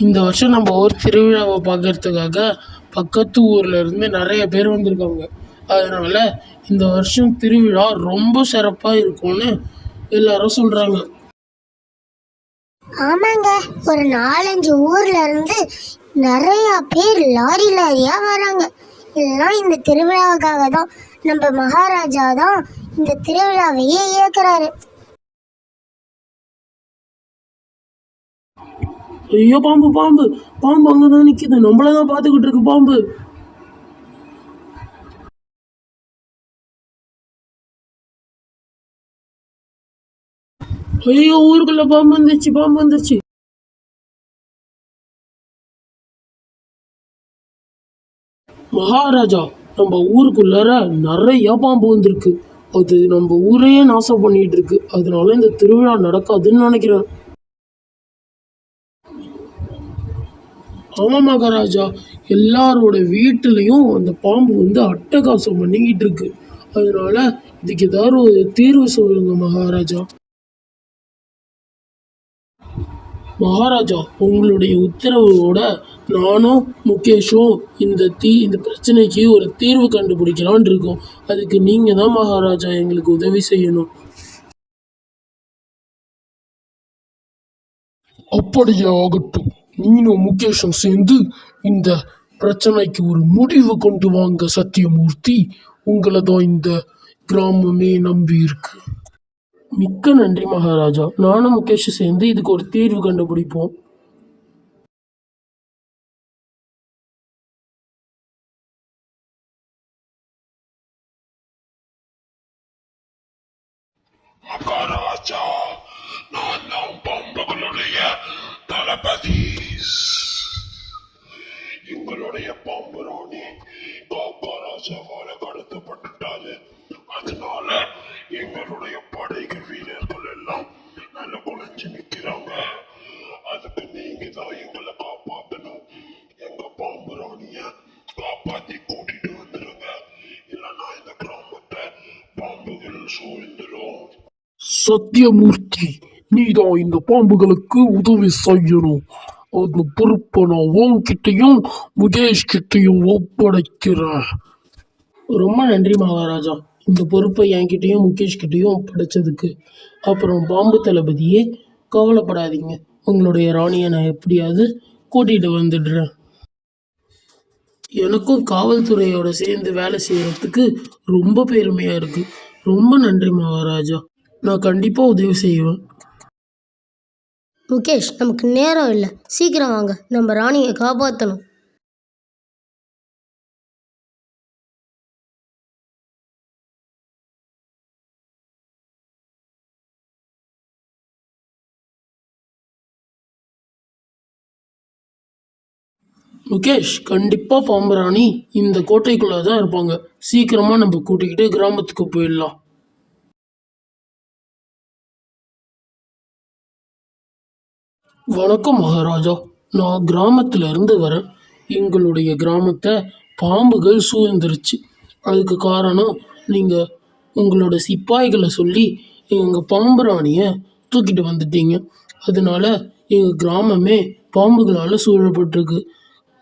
இந்த வருஷம் நம்ம ஊர் திருவிழாவை பார்க்கறதுக்காக பக்கத்து ஊர்ல இருந்து நிறைய பேர் வந்திருக்காங்க. அதனால இந்த வருஷம் திருவிழா ரொம்ப சிறப்பா இருக்கும்னு எல்லாரும் சொல்றாங்க. ஆமாங்க, ஒரு 4-5 ஊர்ல இருந்து நிறைய பேர் லாரி லாரியா வராங்க. எல்லாம் இந்த திருவிழாவுக்காக தான். நம்ம மகாராஜா தான் இந்த திருவிழாவையே இயக்குறாரு. ஐயோ, பாம்பு பாம்பு பாம்பு அங்கதான் நிக்குது, நம்மளதான் பாத்துக்கிட்டு இருக்கு பாம்பு. ஐயோ, ஊருக்குள்ள பாம்பு வந்துச்சு, பாம்பு வந்துச்சு. மகாராஜா, நம்ம ஊருக்குள்ளார நிறைய பாம்பு வந்திருக்கு. அது நம்ம ஊரையே நாசம் பண்ணிட்டு இருக்கு. அதனால இந்த திருவிழா நடக்காதுன்னு நினைக்கிறேன். ஆமா மகாராஜா, எல்லாரோட வீட்டுலயும் அந்த பாம்பு வந்து அட்டகாசம் பண்ணிக்கிட்டு இருக்கு. அதனால இதுக்கு ஏதாவது ஒரு தீர்வு சொல்லுங்க மகாராஜா. மகாராஜா, உங்களுடைய உத்தரவோட நானும் முகேஷும் இந்த பிரச்சனைக்கு ஒரு தீர்வு கண்டுபிடிக்கலான் இருக்கோம். அதுக்கு நீங்க தான் மகாராஜா எங்களுக்கு உதவி செய்யணும். அப்படியே ஆகட்டும். நீனும் முகேஷும் சேர்ந்து இந்த பிரச்சனைக்கு ஒரு முடிவு கொண்டு வாங்க சத்தியமூர்த்தி. உங்களை தான் இந்த கிராமமே நம்பி இருக்கு. மிக்க நன்றி மகாராஜா. நானும் முகேஷும் சேர்ந்து இதுக்கு ஒரு தீர்வு கண்டுபிடிப்போம். மகாராஜா, நான் தான் பாம்புகளுடைய தளபதி. எங்களுடைய பாம்பு ராணி காக்கராஜாவால கடத்தப்பட்டுட்டாரு. அதனால எங்களுடைய படைகள் வீரர்கள் எல்லாம் நல்ல குலைஞ்சு நிக்கிறாங்க. அதுக்கு நீங்க தான் எங்களை காப்பாற்றணும். எங்க பாம்பு ராணிய காப்பாத்தி கூட்டிட்டு வந்துருங்க. இல்லைன்னா இந்த கிராமத்தை பாம்புகள் சூழ்ந்துடும். சத்தியமூர்த்தி, நீதான் இந்த பாம்புகளுக்கு உதவி செய்யணும். அந்த பொறுப்பை நான் உன்கிட்டையும் முகேஷ் கிட்டையும் ஒப்படைக்கிறேன். ரொம்ப நன்றி மகாராஜா, இந்த பொறுப்பை என்கிட்டையும் முகேஷ் கிட்டையும் ஒப்படைச்சதுக்கு. அப்புறம் பாம்பு தளபதியே, கவலைப்படாதீங்க. உங்களுடைய ராணியை நான் எப்படியாவது கூட்டிகிட்டு வந்துடுறேன். எனக்கும் காவல்துறையோட சேர்ந்து வேலை செய்யறதுக்கு ரொம்ப பெருமையா இருக்கு. ரொம்ப நன்றி மகாராஜா. நான் கண்டிப்பா உதவி செய்வேன். முகேஷ், நமக்கு நேரம் இல்லை, சீக்கிரம் வாங்க, நம்ம ராணியை காப்பாற்றணும். முகேஷ், கண்டிப்பா பாம்பு ராணி இந்த கோட்டைக்குள்ளதான் இருப்பாங்க. சீக்கிரமா நம்ம கூட்டிக்கிட்டு கிராமத்துக்கு போயிடலாம். வணக்கம் மகாராஜா, நான் கிராமத்துல இருந்து வரேன். எங்களுடைய கிராமத்தை பாம்புகள் சூழ்ந்துருச்சு. அதுக்கு காரணம் நீங்க உங்களோட சிப்பாய்களை சொல்லி எங்க பாம்பு ராணிய தூக்கிட்டு வந்துட்டீங்க. அதனால எங்க கிராமமே பாம்புகளால சூழப்பட்டிருக்கு.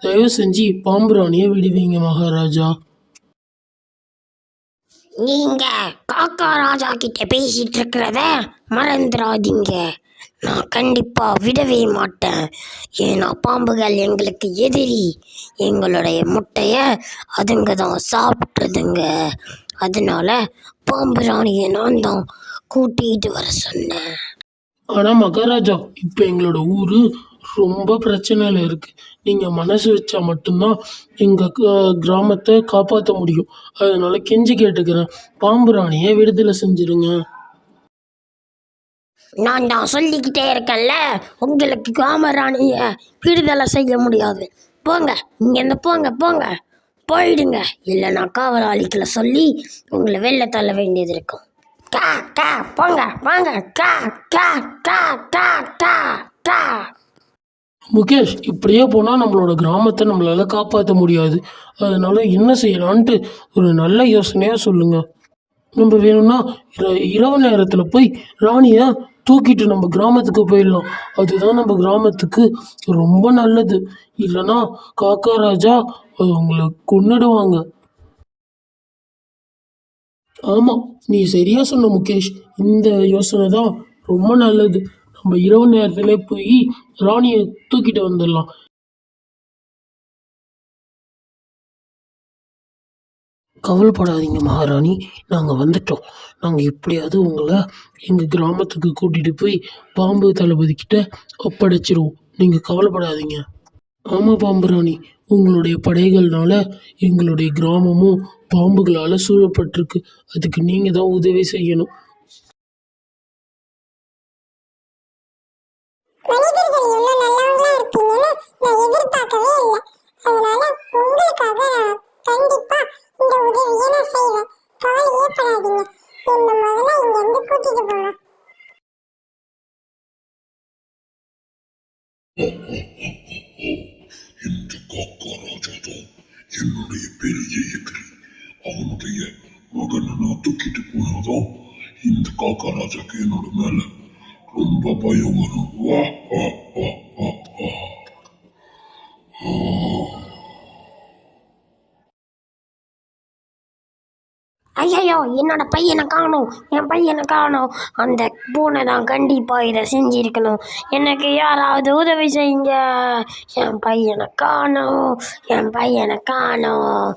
தயவு செஞ்சு பாம்பு ராணிய விடுவீங்க மகாராஜா. நீங்க காக்கா ராஜா கிட்ட பேசிட்டு இருக்கிறத மறந்துடாதீங்க. நான் கண்டிப்பா விடவே மாட்டேன். ஏன்னா பாம்புகள் எங்களுக்கு எதிரி. எங்களுடைய முட்டைய அதுங்க தான் சாப்பிட்றதுங்க. அதனால பாம்பு ராணியை நான் தான் கூட்டிகிட்டு வர சொன்னேன். ஆனா மகாராஜா, இப்ப எங்களோட ஊரு ரொம்ப பிரச்சனையில இருக்கு. நீங்க மனசு வச்சா மட்டும்தான் எங்க கிராமத்தை காப்பாற்ற முடியும். அதனால கெஞ்சி கேட்டுக்கிறேன், பாம்பு ராணியை விடுதலை செஞ்சிருங்க. நான் தான் சொல்லிக்கிட்டே இருக்கேன்ல, உங்களுக்கு காமராணியை விடுதலை செய்ய முடியாது. போங்க, இங்கேருந்து போங்க போங்க, போயிடுங்க. இல்லைன்னா காவலாளிகளை சொல்லி உங்களை வெளில தள்ள வேண்டியது இருக்கும். கா கா போங்க வாங்க, கா கா கா கா கா கா. முகேஷ், இப்படியே போனா நம்மளோட கிராமத்தை நம்மளால காப்பாற்ற முடியாது. அதனால என்ன செய்யலான்ட்டு ஒரு நல்ல யோசனையா சொல்லுங்க. நம்ம வேணும்னா இரவு நேரத்துல போய் ராணிய தூக்கிட்டு நம்ம கிராமத்துக்கு போயிடலாம். அதுதான் நம்ம கிராமத்துக்கு ரொம்ப நல்லது. இல்லைன்னா காக்கா ராஜா அது உங்களை கொன்னுடுவாங்க. ஆமா, நீ சரியா சொன்ன முகேஷ். இந்த யோசனை தான் ரொம்ப நல்லது. நம்ம இரவு நேரத்துல போய் ராணியை தூக்கிட்டு வந்துடலாம். கவலைப்படாதீங்க மகாராணி, நாங்கள் வந்துட்டோம். நாங்கள் எப்படியாவது உங்களை எங்கள் கிராமத்துக்கு கூட்டிகிட்டு போய் பாம்பு தளபதி கிட்ட ஒப்படைச்சிருவோம். நீங்கள் கவலைப்படாதீங்க. ஆமாம் பாம்புராணி, உங்களுடைய படைகள்னால எங்களுடைய கிராமமும் பாம்புகளால் சூழப்பட்டிருக்கு. அதுக்கு நீங்கள் தான் உதவி செய்யணும். மனிதர்கள் எவ்வளவு நல்லவங்களா இருப்பீங்கன்னு நான் எதிர்பார்க்கவே இல்லை. அதனால உங்களுக்காக கண்டிப்பா இந்த உதவியை நான் செய்வேன். கவலையே படாதீங்க. என்ன முதல்ல இங்க இருந்து கூட்டிட்டு போங்க. இந்த காக்கா ராஜா தான் என்னுடைய பெரிய எதிரி. அவனுடைய மகனை நான் தூக்கிட்டு போனாதான் இந்த காக்கா ராஜாக்கு என்னோட மேல ரொம்ப பயம் வரும். வா வா வா வா வா. ஐயோ, என்னோட பையனை காணோம், என் பையனை காணோம். அந்த பூனை தான் கண்டிப்பாக இதை செஞ்சிருக்கணும். எனக்கு யாராவது உதவி செய்யுங்க. என் பையனை காணோம், என் பையனை காணோம்.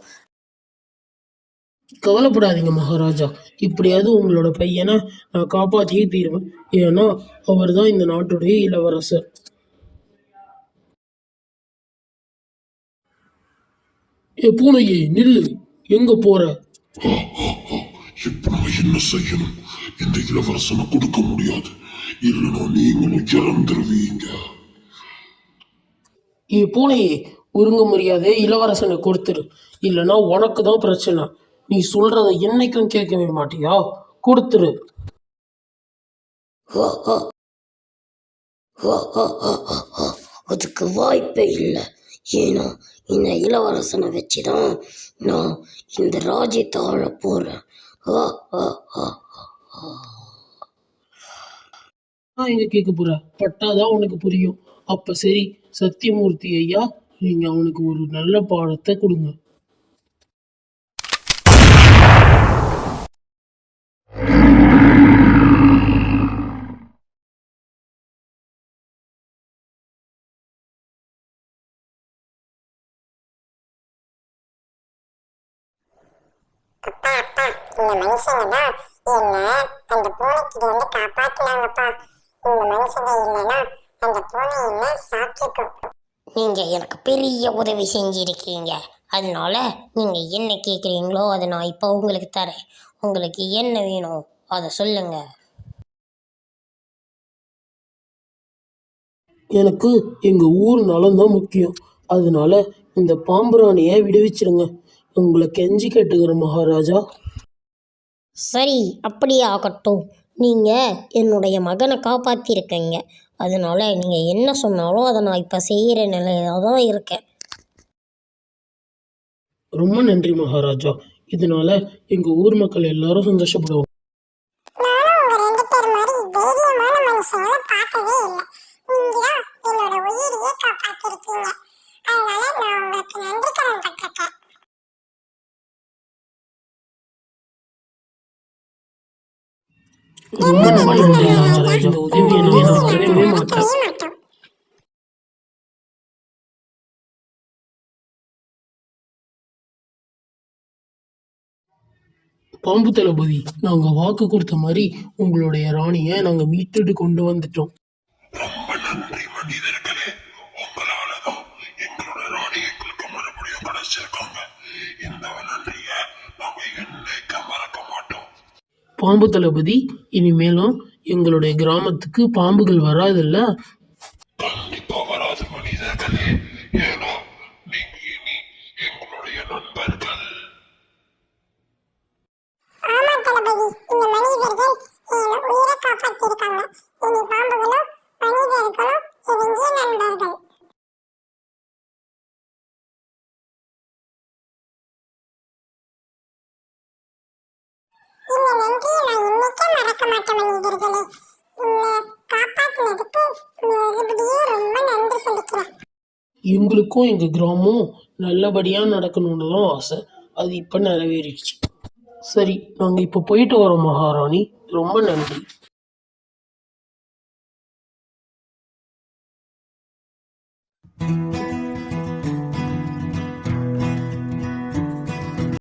கவலைப்படாதீங்க மகாராஜா, இப்படியாவது உங்களோட பையனை நான் காப்பாற்றியே தீருவேன். ஏன்னா அவர் தான் இந்த நாட்டுடைய இளவரசர். பூனையே நில்லு, எங்க போற? இப்ப நான் என்ன செய்யணும்? இந்த இளவரசனை கொடுக்க முடியாது. இல்லைன்னா நீங்களும் இறந்துருவீங்க. பூனையே, ஒருங்க மரியாதை இளவரசனை கொடுத்துரு. இல்லைன்னா உனக்கு தான் பிரச்சனை. நீ சொல்றத என்னைக்கும் கேட்கவே மாட்டியா? கொடுத்துரு. அதுக்கு வாய்ப்பே இல்லை. ஏன்னா இந்த இளவரசனை வச்சுதான் நான் இந்த ராஜ்யத்தை ஆள போறேன். நான் எங்க கேட்க போற? பட்டாதான் உனக்கு புரியும். அப்ப சரி, சத்தியமூர்த்தி ஐயா, நீங்க அவனுக்கு ஒரு நல்ல பாடத்தை கொடுங்க. அப்பா அப்பா, இந்த மனுஷங்க தான் என்ன அந்த பூனைக்கிட்ட இருந்து காப்பாத்தினாங்கப்பா. இந்த மனுஷங்க இல்லைன்னா அந்த பூனை என்ன சாப்பிட்டுருக்கும். நீங்கள் எனக்கு பெரிய உதவி செஞ்சிருக்கீங்க. அதனால நீங்கள் என்ன கேட்குறீங்களோ அதை நான் இப்போ உங்களுக்கு தரேன். உங்களுக்கு என்ன வேணும் அதை சொல்லுங்க. எனக்கு எங்க ஊர் நலம்தான் முக்கியம். அதனால இந்த பாம்புராணியை விடுவிச்சிருங்க. உங்களை கெஞ்சி கேட்டுக்கிறேன் மகாராஜா. சரி, அப்படியே ஆகட்டும். நீங்கள் என்னுடைய மகனை காப்பாற்றிருக்கீங்க. அதனால நீங்கள் என்ன சொன்னாலும் அதை நான் இப்போ செய்கிற நிலையில தான் இருக்கேன். ரொம்ப நன்றி மகாராஜா. இதனால எங்க ஊர் மக்கள் எல்லாரும் சந்தோஷப்படுவாங்க. நானும் உங்க ரெண்டு பேர் மாதிரி தைரியமான மனுஷங்களை பார்க்கவே இல்லை. நீங்க தான் என்னோட உயிரையே காப்பாத்திருக்கீங்க. அதனால நான் உங்களுக்கு நன்றி கடன் பட்டிருக்கேன். ரொம்ப நன்றி மகாராஜா. இந்த உதவியை நான் மறக்கவே மாட்டேன். மாட்டோம். பாம்பு தளபதி, நாங்க வாக்கு கொடுத்த மாதிரி உங்களுடைய ராணியை நாங்க மீட்டுட்டு கொண்டு வந்துட்டோம். ரொம்ப நன்றி மனிதர்களே. உங்களாலதான் எங்களோட ராணி எங்களுக்கு மறுபடியும் கிடைச்சிருக்காங்க. இந்த நன்றிய நாங்க என்னைக்கு மறக்க மாட்டோம். பாம்பு தளபதி, இனிமேலும் எங்களுடைய கிராமத்துக்கு பாம்புகள் வராதுல்ல? கண்டிப்பா வராது மனிதர்களே. ஏன்னா நீங்க இனி எங்களுடைய நண்பர்கள். ஆமா தளபதி, இந்த மனிதர்கள் என் உயிரை காப்பாத்திருக்காங்க. இனி பாம்புகளும் மனிதர்களும் நெருங்கிய நண்பர்கள். இந்த நன்றியை நான் இன்னைக்கே மறக்க மாட்டேன் மனிதர்களே. காப்பாத்தினதுக்கு மறுபடியும் ரொம்ப நன்றி சொல்லிக்கிறேன். எங்களுக்கும் எங்கள் கிராமம் நல்லபடியாக நடக்கணும்னு தான் ஆசை. அது இப்போ நிறைவேறிடுச்சு. சரி, நாங்கள் இப்போ போயிட்டு வரோம் மகாராணி. ரொம்ப நன்றி.